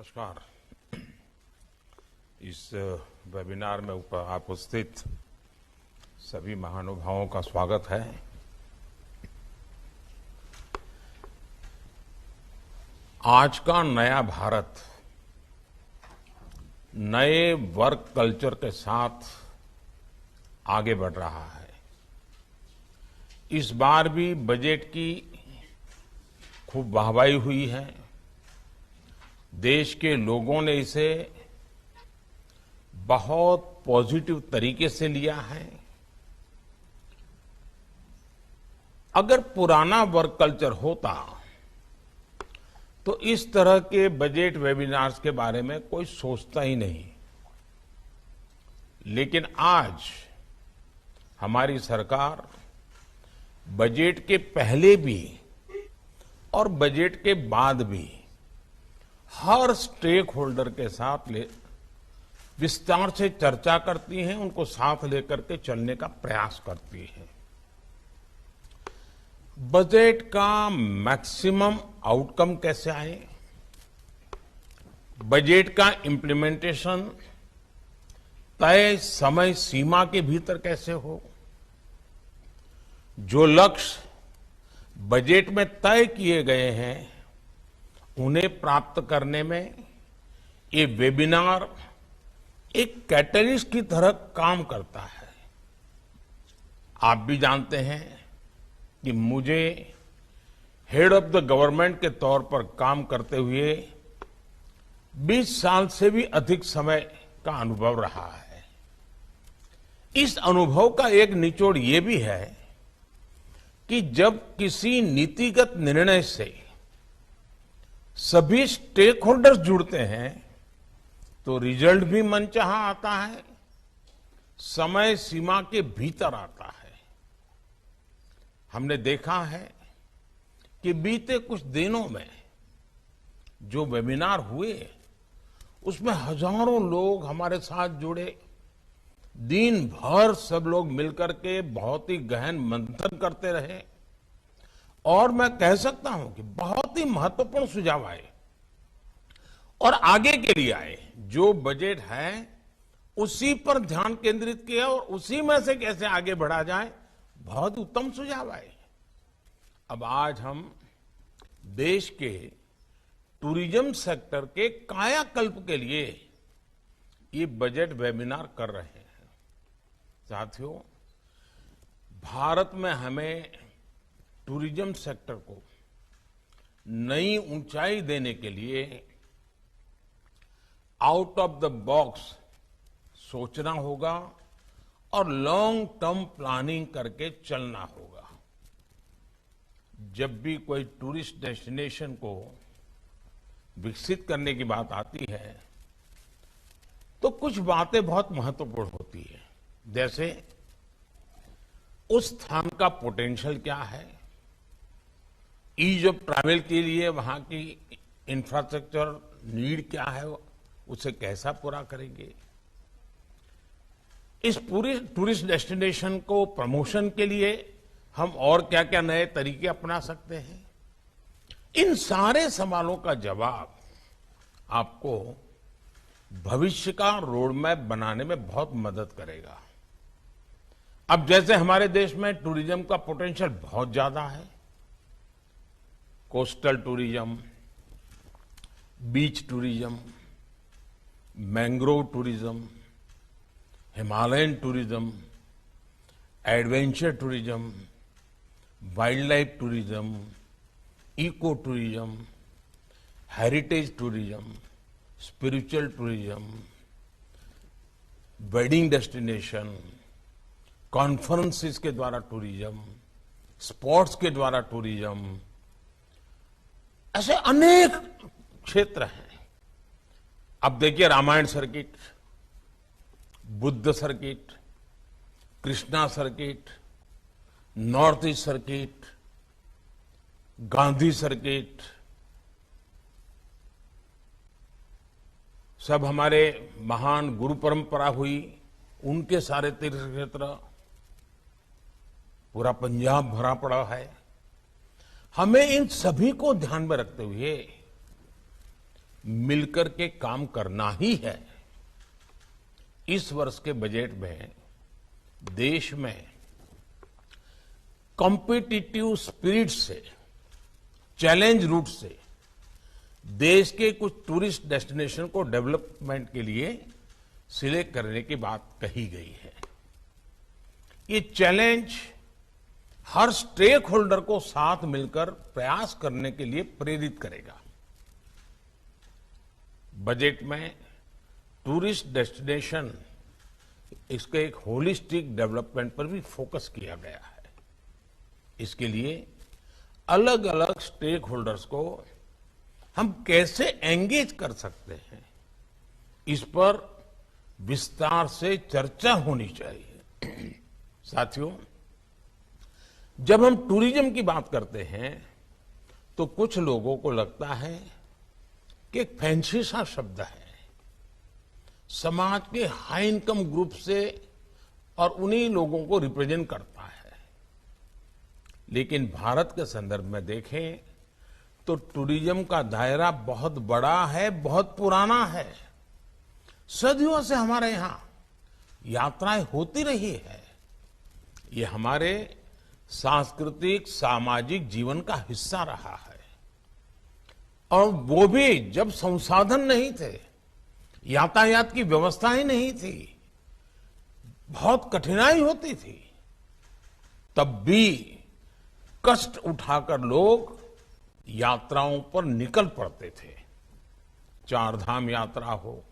नमस्कार। इस वेबिनार में उपस्थित सभी महानुभावों का स्वागत है। आज का नया भारत नए वर्क कल्चर के साथ आगे बढ़ रहा है। इस बार भी बजट की खूब वाहवाही हुई है। देश के लोगों ने इसे बहुत पॉजिटिव तरीके से लिया है। अगर पुराना वर्क कल्चर होता तो इस तरह के बजट वेबिनार्स के बारे में कोई सोचता ही नहीं। लेकिन आज हमारी सरकार बजट के पहले भी और बजट के बाद भी हर स्टेक होल्डर के साथ विस्तार से चर्चा करती है, उनको साथ लेकर के चलने का प्रयास करती है। बजट का मैक्सिमम आउटकम कैसे आए, बजट का इंप्लीमेंटेशन तय समय सीमा के भीतर कैसे हो, जो लक्ष्य बजट में तय किए गए हैं उन्हें प्राप्त करने में ये वेबिनार एक कैटलिस्ट की तरह काम करता है। आप भी जानते हैं कि मुझे हेड ऑफ द गवर्नमेंट के तौर पर काम करते हुए 20 साल से भी अधिक समय का अनुभव रहा है। इस अनुभव का एक निचोड़ ये भी है कि जब किसी नीतिगत निर्णय से सभी स्टेक होल्डर्स जुड़ते हैं तो रिजल्ट भी मनचाहा आता है, समय सीमा के भीतर आता है। हमने देखा है कि बीते कुछ दिनों में जो वेबिनार हुए उसमें हजारों लोग हमारे साथ जुड़े। दिन भर सब लोग मिलकर के बहुत ही गहन मंथन करते रहे और मैं कह सकता हूं कि बहुत ही महत्वपूर्ण सुझाव आए और आगे के लिए आए। जो बजट है उसी पर ध्यान केंद्रित किया और उसी में से कैसे आगे बढ़ा जाए, बहुत उत्तम सुझाव आए। अब आज हम देश के टूरिज्म सेक्टर के कायाकल्प के लिए ये बजट वेबिनार कर रहे हैं। साथियों, भारत में हमें टूरिज्म सेक्टर को नई ऊंचाई देने के लिए आउट ऑफ द बॉक्स सोचना होगा और लॉन्ग टर्म प्लानिंग करके चलना होगा। जब भी कोई टूरिस्ट डेस्टिनेशन को विकसित करने की बात आती है तो कुछ बातें बहुत महत्वपूर्ण होती है। जैसे उस स्थान का पोटेंशियल क्या है, ईज ऑफ ट्रैवल के लिए वहां की इंफ्रास्ट्रक्चर नीड क्या है, उसे कैसा पूरा करेंगे, इस पूरे टूरिस्ट डेस्टिनेशन को प्रमोशन के लिए हम और क्या क्या नए तरीके अपना सकते हैं। इन सारे सवालों का जवाब आपको भविष्य का रोड मैप बनाने में बहुत मदद करेगा। अब जैसे हमारे देश में टूरिज्म का पोटेंशियल बहुत ज्यादा है, coastal tourism, beach tourism, mangrove tourism, Himalayan tourism, adventure tourism, wildlife tourism, eco tourism, heritage tourism, spiritual tourism, wedding destination, conferences के द्वारा टूरिज्म, स्पोर्ट्स के द्वारा टूरिज्म, ऐसे अनेक क्षेत्र हैं। अब देखिए, Ramayan circuit, Buddha circuit, Krishna circuit, north east circuit, Gandhi circuit, सब हमारे महान गुरु परंपरा हुई, उनके सारे तीर्थ क्षेत्र, पूरा पंजाब भरा पड़ा है। हमें इन सभी को ध्यान में रखते हुए मिलकर के काम करना ही है। इस वर्ष के बजट में देश में कॉम्पिटिटिव स्पिरिट से, चैलेंज रूट से देश के कुछ टूरिस्ट डेस्टिनेशन को डेवलपमेंट के लिए सिलेक्ट करने की बात कही गई है। ये चैलेंज हर स्टेक होल्डर को साथ मिलकर प्रयास करने के लिए प्रेरित करेगा। बजट में टूरिस्ट डेस्टिनेशन, इसके एक होलिस्टिक डेवलपमेंट पर भी फोकस किया गया है। इसके लिए अलग अलग स्टेक होल्डर्स को हम कैसे एंगेज कर सकते हैं, इस पर विस्तार से चर्चा होनी चाहिए। साथियों, जब हम टूरिज्म की बात करते हैं तो कुछ लोगों को लगता है कि एक फैंसी सा शब्द है, समाज के हाई इनकम ग्रुप से और उन्हीं लोगों को रिप्रेजेंट करता है। लेकिन भारत के संदर्भ में देखें तो टूरिज्म का दायरा बहुत बड़ा है, बहुत पुराना है। सदियों से हमारे यहां यात्राएं होती रही है। ये हमारे सांस्कृतिक, सामाजिक जीवन का हिस्सा रहा है, और वो भी जब संसाधन नहीं थे, यातायात की व्यवस्था ही नहीं थी, बहुत कठिनाई होती थी, तब भी कष्ट उठाकर लोग यात्राओं पर निकल पड़ते थे। चार धाम यात्रा हो,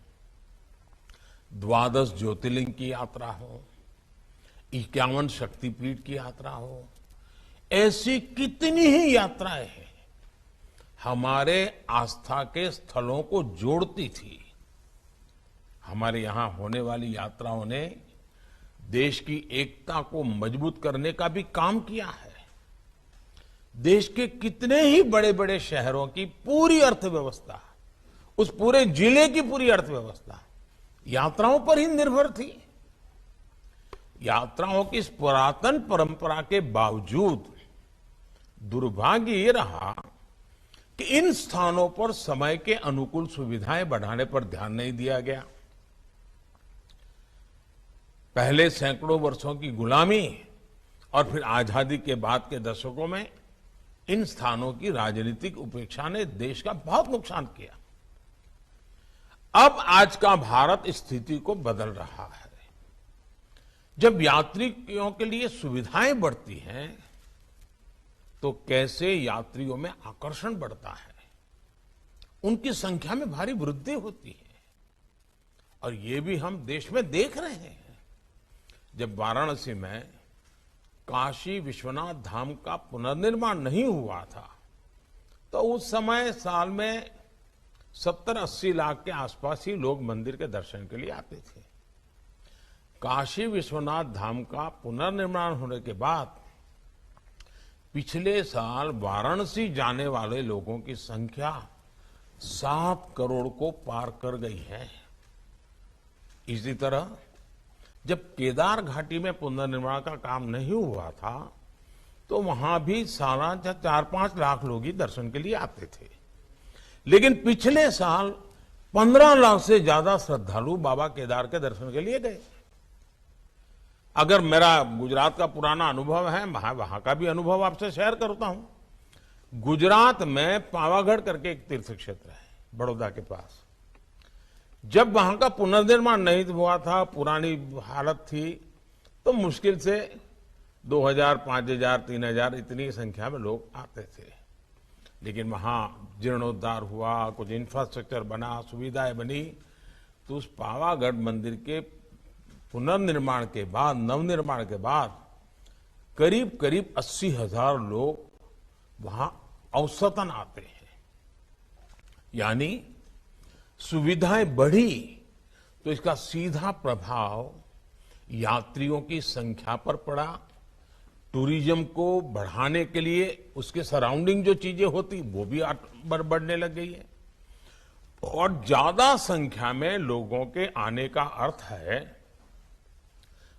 12 ज्योतिर्लिंग की यात्रा हो, 51 शक्तिपीठ की यात्रा हो, ऐसी कितनी ही यात्राएं हैं हमारे आस्था के स्थलों को जोड़ती थी। हमारे यहां होने वाली यात्राओं ने देश की एकता को मजबूत करने का भी काम किया है। देश के कितने ही बड़े बड़े शहरों की पूरी अर्थव्यवस्था, उस पूरे जिले की पूरी अर्थव्यवस्था यात्राओं पर ही निर्भर थी। यात्राओं की इस पुरातन परंपरा के बावजूद दुर्भाग्य ये रहा कि इन स्थानों पर समय के अनुकूल सुविधाएं बढ़ाने पर ध्यान नहीं दिया गया। पहले सैकड़ों वर्षों की गुलामी और फिर आजादी के बाद के दशकों में इन स्थानों की राजनीतिक उपेक्षा ने देश का बहुत नुकसान किया। अब आज का भारत इस स्थिति को बदल रहा है। जब यात्रियों के लिए सुविधाएं बढ़ती हैं तो कैसे यात्रियों में आकर्षण बढ़ता है, उनकी संख्या में भारी वृद्धि होती है। और ये भी हम देश में देख रहे हैं। जब वाराणसी में काशी विश्वनाथ धाम का पुनर्निर्माण नहीं हुआ था तो उस समय साल में 70-80 लाख के आसपास ही लोग मंदिर के दर्शन के लिए आते थे। काशी विश्वनाथ धाम का पुनर्निर्माण होने के बाद पिछले साल वाराणसी जाने वाले लोगों की संख्या 7 करोड़ को पार कर गई है। इसी तरह जब केदार घाटी में पुनर्निर्माण का काम नहीं हुआ था तो वहां भी सालाना 4-5 लाख लोग ही दर्शन के लिए आते थे। लेकिन पिछले साल 15 लाख से ज्यादा श्रद्धालु बाबा केदार के दर्शन के लिए गए। अगर मेरा गुजरात का पुराना अनुभव है, वहां का भी अनुभव आपसे शेयर करता हूं। गुजरात में पावागढ़ करके एक तीर्थ क्षेत्र है बड़ौदा के पास। जब वहां का पुनर्निर्माण नहीं हुआ था, पुरानी हालत थी, तो मुश्किल से 2000, 5000, 3000 इतनी संख्या में लोग आते थे। लेकिन वहां जीर्णोद्धार हुआ, कुछ इंफ्रास्ट्रक्चर बना, सुविधाएं बनी, तो उस पावागढ़ मंदिर के पुनर्निर्माण के बाद, नवनिर्माण के बाद करीब करीब 80,000 लोग वहां औसतन आते हैं। यानी सुविधाएं बढ़ी तो इसका सीधा प्रभाव यात्रियों की संख्या पर पड़ा। टूरिज्म को बढ़ाने के लिए उसके सराउंडिंग जो चीजें होती वो भी बढ़ने लग गई है। और ज्यादा संख्या में लोगों के आने का अर्थ है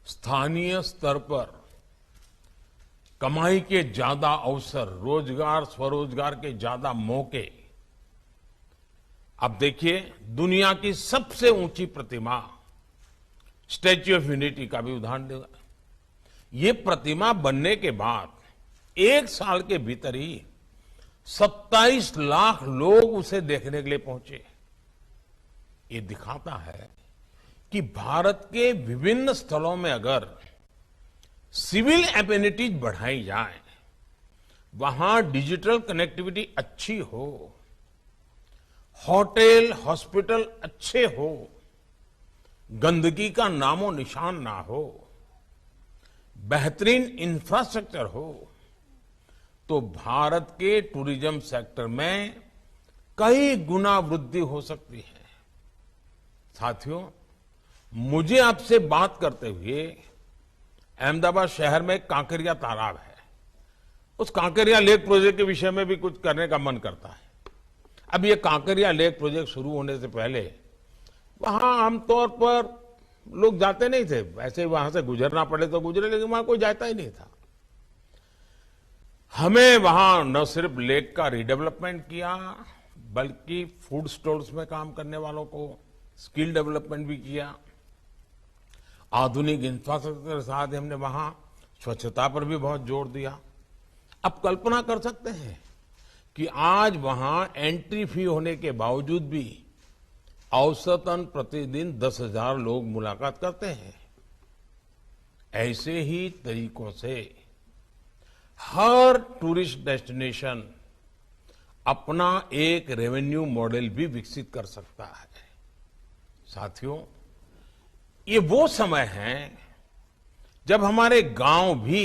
स्थानीय स्तर पर कमाई के ज्यादा अवसर, रोजगार, स्वरोजगार के ज्यादा मौके। अब देखिए, दुनिया की सबसे ऊंची प्रतिमा स्टैच्यू ऑफ यूनिटी का भी उदाहरण देगा। ये प्रतिमा बनने के बाद 1 साल के भीतर ही 27 लाख लोग उसे देखने के लिए पहुंचे। ये दिखाता है कि भारत के विभिन्न स्थलों में अगर सिविल एमेनिटीज बढ़ाई जाए, वहां डिजिटल कनेक्टिविटी अच्छी हो, होटल हॉस्पिटल अच्छे हो, गंदगी का नामो निशान ना हो, बेहतरीन इंफ्रास्ट्रक्चर हो, तो भारत के टूरिज्म सेक्टर में कई गुना वृद्धि हो सकती है। साथियों, मुझे आपसे बात करते हुए अहमदाबाद शहर में कांकरिया तालाब है, उस कांकरिया लेक प्रोजेक्ट के विषय में भी कुछ करने का मन करता है। अब ये कांकरिया लेक प्रोजेक्ट शुरू होने से पहले वहां आमतौर पर लोग जाते नहीं थे, ऐसे वहां से गुजरना पड़े तो गुजरे, लेकिन वहां कोई जाता ही नहीं था। हमें वहां न सिर्फ लेक का रिडेवलपमेंट किया, बल्कि फूड स्टॉल्स में काम करने वालों को स्किल डेवलपमेंट भी किया। आधुनिक इंफ्रास्ट्रक्चर के साथ हमने वहां स्वच्छता पर भी बहुत जोर दिया। अब कल्पना कर सकते हैं कि आज वहां एंट्री फी होने के बावजूद भी औसतन प्रतिदिन 10,000 लोग मुलाकात करते हैं। ऐसे ही तरीकों से हर टूरिस्ट डेस्टिनेशन अपना एक रेवेन्यू मॉडल भी विकसित कर सकता है। साथियों, ये वो समय है जब हमारे गांव भी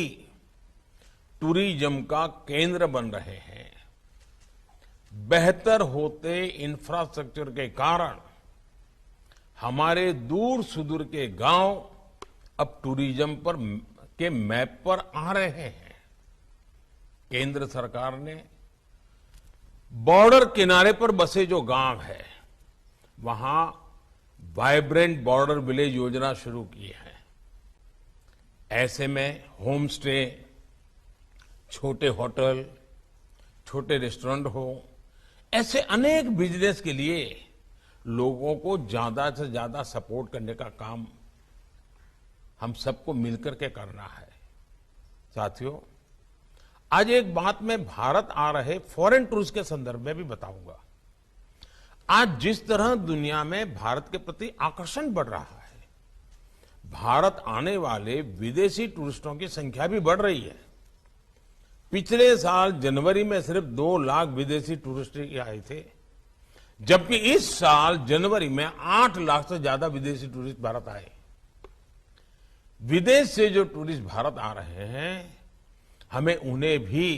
टूरिज्म का केंद्र बन रहे हैं। बेहतर होते इंफ्रास्ट्रक्चर के कारण हमारे दूर सुदूर के गांव अब टूरिज्म पर के मैप पर आ रहे हैं। केंद्र सरकार ने बॉर्डर किनारे पर बसे जो गांव है, वहां वाइब्रेंट बॉर्डर विलेज योजना शुरू की है। ऐसे में होम स्टे, छोटे होटल, छोटे रेस्टोरेंट हो, ऐसे अनेक बिजनेस के लिए लोगों को ज्यादा से ज्यादा सपोर्ट करने का काम हम सबको मिलकर के करना है। साथियों, आज एक बात मैं भारत आ रहे फॉरेन टूरिस्ट के संदर्भ में भी बताऊंगा। आज जिस तरह दुनिया में भारत के प्रति आकर्षण बढ़ रहा है, भारत आने वाले विदेशी टूरिस्टों की संख्या भी बढ़ रही है। पिछले साल जनवरी में सिर्फ 2 लाख विदेशी टूरिस्ट आए थे, जबकि इस साल जनवरी में 8 लाख से ज्यादा विदेशी टूरिस्ट भारत आए। विदेश से जो टूरिस्ट भारत आ रहे हैं, हमें उन्हें भी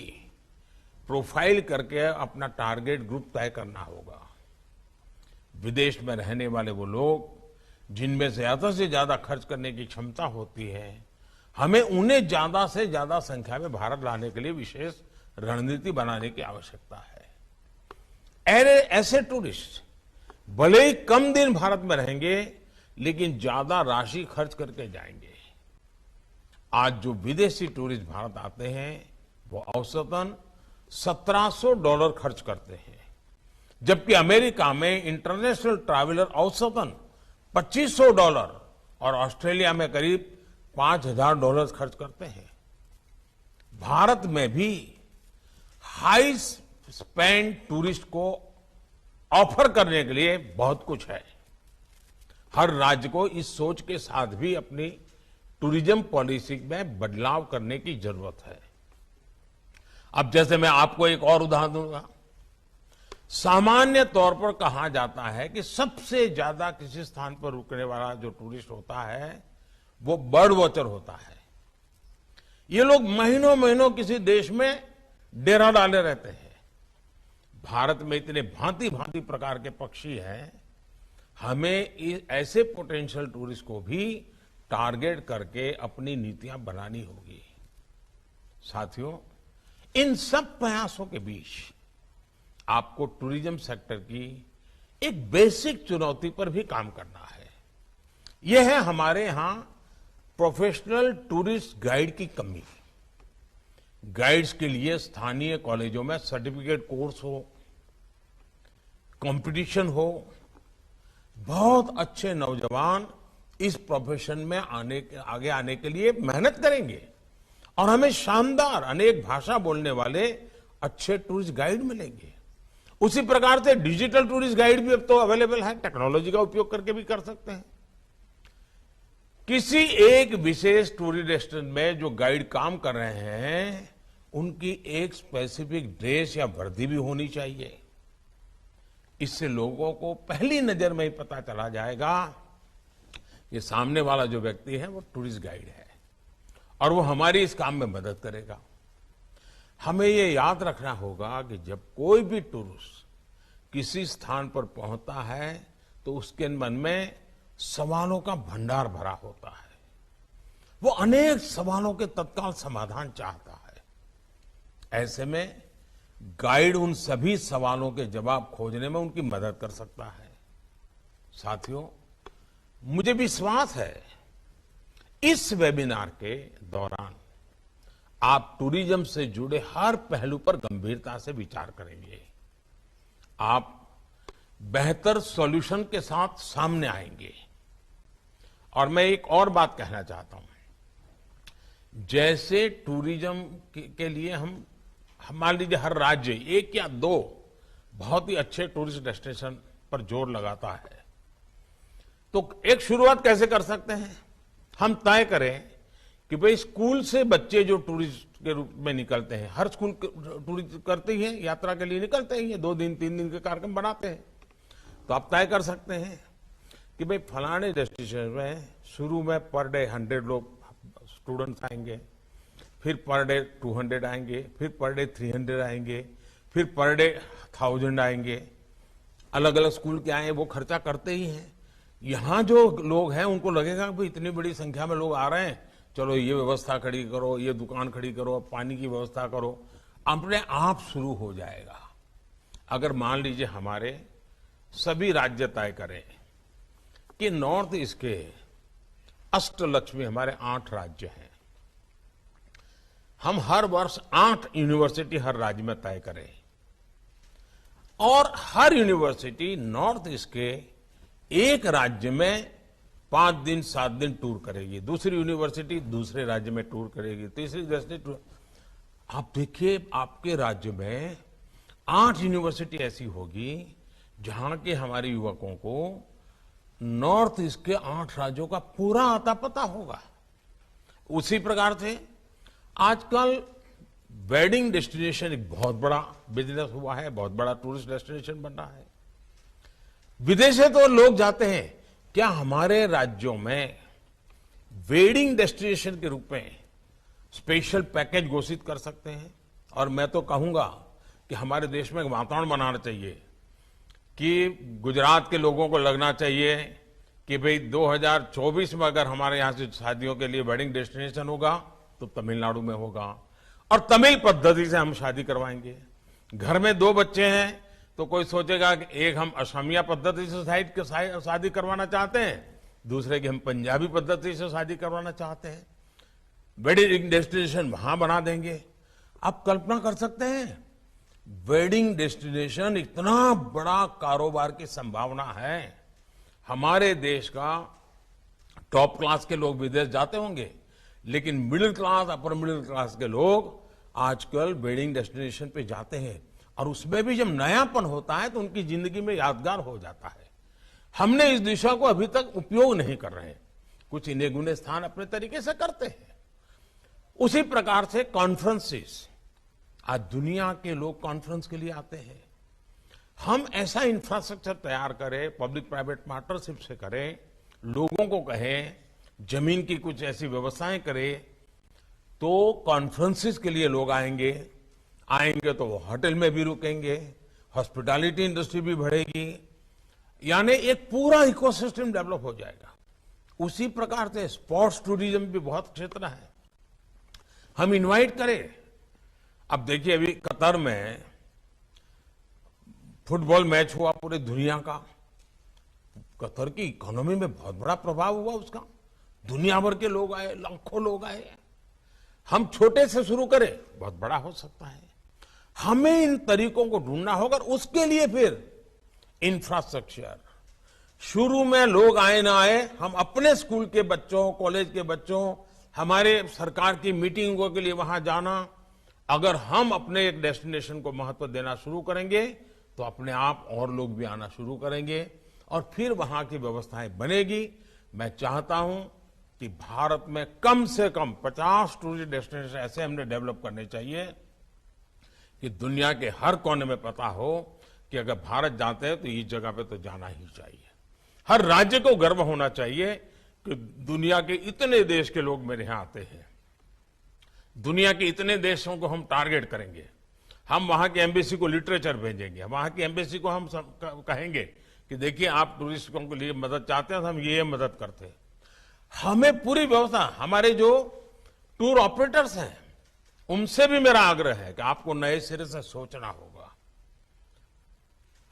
प्रोफाइल करके अपना टारगेट ग्रुप तय करना होगा। विदेश में रहने वाले वो लोग जिनमें ज्यादा से ज्यादा खर्च करने की क्षमता होती है, हमें उन्हें ज्यादा से ज्यादा संख्या में भारत लाने के लिए विशेष रणनीति बनाने की आवश्यकता है। ऐसे टूरिस्ट भले ही कम दिन भारत में रहेंगे, लेकिन ज्यादा राशि खर्च करके जाएंगे। आज जो विदेशी टूरिस्ट भारत आते हैं, वो औसतन $1,700 खर्च करते हैं, जबकि अमेरिका में इंटरनेशनल ट्रैवलर औसतन $2,500 और ऑस्ट्रेलिया में करीब $5,000 खर्च करते हैं। भारत में भी हाई स्पेंड टूरिस्ट को ऑफर करने के लिए बहुत कुछ है। हर राज्य को इस सोच के साथ भी अपनी टूरिज्म पॉलिसी में बदलाव करने की जरूरत है। अब जैसे मैं आपको एक और उदाहरण दूंगा। सामान्य तौर पर कहा जाता है कि सबसे ज्यादा किसी स्थान पर रुकने वाला जो टूरिस्ट होता है, वो बर्ड वॉचर होता है। ये लोग महीनों महीनों किसी देश में डेरा डाले रहते हैं। भारत में इतने भांति भांति प्रकार के पक्षी हैं, हमें ऐसे पोटेंशियल टूरिस्ट को भी टारगेट करके अपनी नीतियां बनानी होगी। साथियों, इन सब प्रयासों के बीच आपको टूरिज्म सेक्टर की एक बेसिक चुनौती पर भी काम करना है। यह है हमारे यहां प्रोफेशनल टूरिस्ट गाइड की कमी। गाइड्स के लिए स्थानीय कॉलेजों में सर्टिफिकेट कोर्स हो, कंपटीशन हो, बहुत अच्छे नौजवान इस प्रोफेशन में आगे आने के लिए मेहनत करेंगे और हमें शानदार अनेक भाषा बोलने वाले अच्छे टूरिस्ट गाइड मिलेंगे। उसी प्रकार से डिजिटल टूरिस्ट गाइड भी अब तो अवेलेबल है, टेक्नोलॉजी का उपयोग करके भी कर सकते हैं। किसी एक विशेष टूरिस्ट डेस्टिनेशन में जो गाइड काम कर रहे हैं, उनकी एक स्पेसिफिक ड्रेस या वर्दी भी होनी चाहिए। इससे लोगों को पहली नजर में ही पता चला जाएगा ये सामने वाला जो व्यक्ति है वो टूरिस्ट गाइड है और वो हमारी इस काम में मदद करेगा। हमें ये याद रखना होगा कि जब कोई भी टूरिस्ट किसी स्थान पर पहुंचता है तो उसके मन में सवालों का भंडार भरा होता है। वो अनेक सवालों के तत्काल समाधान चाहता है। ऐसे में गाइड उन सभी सवालों के जवाब खोजने में उनकी मदद कर सकता है। साथियों, मुझे विश्वास है इस वेबिनार के दौरान आप टूरिज्म से जुड़े हर पहलू पर गंभीरता से विचार करेंगे। आप बेहतर सॉल्यूशन के साथ सामने आएंगे। और मैं एक और बात कहना चाहता हूं, जैसे टूरिज्म के लिए हम मान लीजिए हर राज्य एक या दो बहुत ही अच्छे टूरिस्ट डेस्टिनेशन पर जोर लगाता है, तो एक शुरुआत कैसे कर सकते हैं? हम तय करें कि भाई स्कूल से बच्चे जो टूरिस्ट के रूप में निकलते हैं, हर स्कूल टूरिस्ट करते ही हैं, यात्रा के लिए निकलते ही हैं, 2 दिन 3 दिन के कार्यक्रम बनाते हैं। तो आप तय कर सकते हैं कि भाई फलाने डेस्टिनेशन में शुरू में पर डे 100 लोग स्टूडेंट्स आएंगे, फिर पर डे 200 आएंगे, फिर पर डे 300 आएंगे, फिर पर डे 1000 आएंगे। अलग अलग स्कूल के आए वो खर्चा करते ही हैं। यहां जो लोग हैं उनको लगेगा कि इतनी बड़ी संख्या में लोग आ रहे हैं, चलो ये व्यवस्था खड़ी करो, ये दुकान खड़ी करो, पानी की व्यवस्था करो, अपने आप शुरू हो जाएगा। अगर मान लीजिए हमारे सभी राज्य तय करें कि नॉर्थ ईस्ट के अष्टलक्ष्मी हमारे 8 राज्य हैं, हम हर वर्ष 8 यूनिवर्सिटी हर राज्य में तय करें और हर यूनिवर्सिटी नॉर्थ ईस्ट के एक राज्य में 5 दिन 7 दिन टूर करेगी, दूसरी यूनिवर्सिटी दूसरे राज्य में टूर करेगी, तीसरी डेस्टिनेशन टूर। आप देखिए आपके राज्य में 8 यूनिवर्सिटी ऐसी होगी जहां के हमारे युवकों को नॉर्थ ईस्ट के 8 राज्यों का पूरा आता पता होगा। उसी प्रकार से आजकल वेडिंग डेस्टिनेशन एक बहुत बड़ा बिजनेस हुआ है, बहुत बड़ा टूरिस्ट डेस्टिनेशन बन रहा है। विदेश से तो लोग जाते हैं, क्या हमारे राज्यों में वेडिंग डेस्टिनेशन के रूप में स्पेशल पैकेज घोषित कर सकते हैं? और मैं तो कहूंगा कि हमारे देश में एक वातावरण बनाना चाहिए कि गुजरात के लोगों को लगना चाहिए कि भाई 2024 में अगर हमारे यहां से शादियों के लिए वेडिंग डेस्टिनेशन होगा तो तमिलनाडु में होगा और तमिल पद्धति से हम शादी करवाएंगे। घर में 2 बच्चे हैं तो कोई सोचेगा कि एक हम असमिया पद्धति से शादी करवाना चाहते हैं, दूसरे की हम पंजाबी पद्धति से शादी करवाना चाहते हैं। वेडिंग डेस्टिनेशन वहां बना देंगे। आप कल्पना कर सकते हैं, वेडिंग डेस्टिनेशन इतना बड़ा कारोबार की संभावना है। हमारे देश का टॉप क्लास के लोग विदेश जाते होंगे, लेकिन middle class, upper middle class के लोग आजकल वेडिंग डेस्टिनेशन पे जाते हैं और उसमें भी जब नयापन होता है तो उनकी जिंदगी में यादगार हो जाता है। हमने इस दिशा को अभी तक उपयोग नहीं कर रहे हैं, कुछ इन्हें गुने स्थान अपने तरीके से करते हैं। उसी प्रकार से कॉन्फ्रेंसेस, आज दुनिया के लोग कॉन्फ्रेंस के लिए आते हैं। हम ऐसा इंफ्रास्ट्रक्चर तैयार करें, पब्लिक प्राइवेट पार्टनरशिप से करें, लोगों को कहें, जमीन की कुछ ऐसी व्यवस्थाएं करें तो कॉन्फ्रेंसेस के लिए लोग आएंगे तो वो होटल में भी रुकेंगे, हॉस्पिटैलिटी इंडस्ट्री भी बढ़ेगी, यानी एक पूरा इकोसिस्टम डेवलप हो जाएगा। उसी प्रकार से स्पोर्ट्स टूरिज्म भी बहुत क्षेत्र है, हम इनवाइट करें। अब देखिए अभी कतर में फुटबॉल मैच हुआ पूरे दुनिया का, कतर की इकोनॉमी में बहुत बड़ा प्रभाव हुआ उसका, दुनिया भर के लोग आए, लाखों लोग आए। हम छोटे से शुरू करें, बहुत बड़ा हो सकता है। हमें इन तरीकों को ढूंढना होगा, उसके लिए फिर इंफ्रास्ट्रक्चर। शुरू में लोग आए ना आए, हम अपने स्कूल के बच्चों, कॉलेज के बच्चों, हमारे सरकार की मीटिंगों के लिए वहां जाना, अगर हम अपने एक डेस्टिनेशन को महत्व देना शुरू करेंगे तो अपने आप और लोग भी आना शुरू करेंगे और फिर वहां की व्यवस्थाएं बनेगी। मैं चाहता हूं कि भारत में कम से कम 50 टूरिस्ट डेस्टिनेशन ऐसे हमने डेवलप करने चाहिए कि दुनिया के हर कोने में पता हो कि अगर भारत जाते हैं तो इस जगह पे तो जाना ही चाहिए। हर राज्य को गर्व होना चाहिए कि दुनिया के इतने देश के लोग मेरे यहां आते हैं। दुनिया के इतने देशों को हम टारगेट करेंगे, हम वहां की एम्बेसी को लिटरेचर भेजेंगे, वहां की एम्बेसी को हम कहेंगे कि देखिए आप टूरिस्टों के लिए मदद चाहते हैं तो हम ये मदद करते हैं। हमें पूरी व्यवस्था, हमारे जो टूर ऑपरेटर्स हैं उनसे भी मेरा आग्रह है कि आपको नए सिरे से सोचना होगा।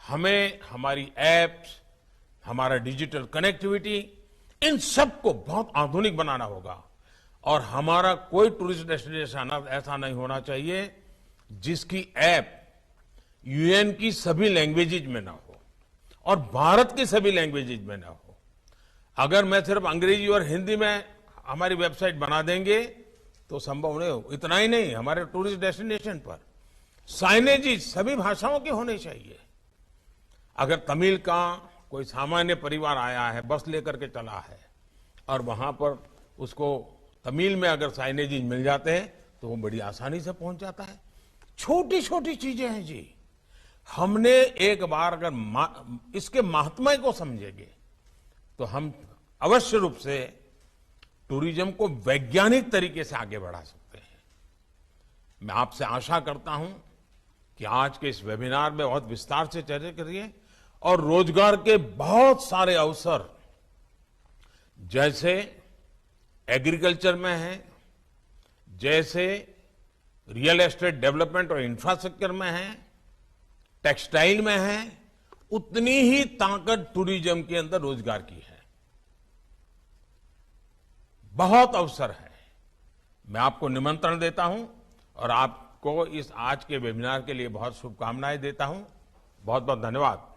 हमें हमारी एप्स, हमारा डिजिटल कनेक्टिविटी, इन सब को बहुत आधुनिक बनाना होगा और हमारा कोई टूरिस्ट डेस्टिनेशन ऐसा नहीं होना चाहिए जिसकी ऐप यूएन की सभी लैंग्वेजेज में ना हो और भारत की सभी लैंग्वेजेज में ना हो। अगर मैं सिर्फ अंग्रेजी और हिंदी में हमारी वेबसाइट बना देंगे तो संभव नहीं हो। इतना ही नहीं, हमारे टूरिस्ट डेस्टिनेशन पर साइनेज सभी भाषाओं के होने चाहिए। अगर तमिल का कोई सामान्य परिवार आया है, बस लेकर के चला है और वहां पर उसको तमिल में अगर साइनेज मिल जाते हैं तो वो बड़ी आसानी से पहुंच जाता है। छोटी छोटी चीजें हैं जी। हमने एक बार अगर इसके महात्म्य को समझेंगे तो हम अवश्य रूप से टूरिज्म को वैज्ञानिक तरीके से आगे बढ़ा सकते हैं। मैं आपसे आशा करता हूं कि आज के इस वेबिनार में बहुत विस्तार से चर्चा करिए और रोजगार के बहुत सारे अवसर जैसे एग्रीकल्चर में है, जैसे रियल एस्टेट डेवलपमेंट और इंफ्रास्ट्रक्चर में है, टेक्सटाइल में है, उतनी ही ताकत टूरिज्म के अंदर रोजगार की है। बहुत अवसर है। मैं आपको निमंत्रण देता हूं और आपको इस आज के वेबिनार के लिए बहुत शुभकामनाएं देता हूं। बहुत बहुत धन्यवाद।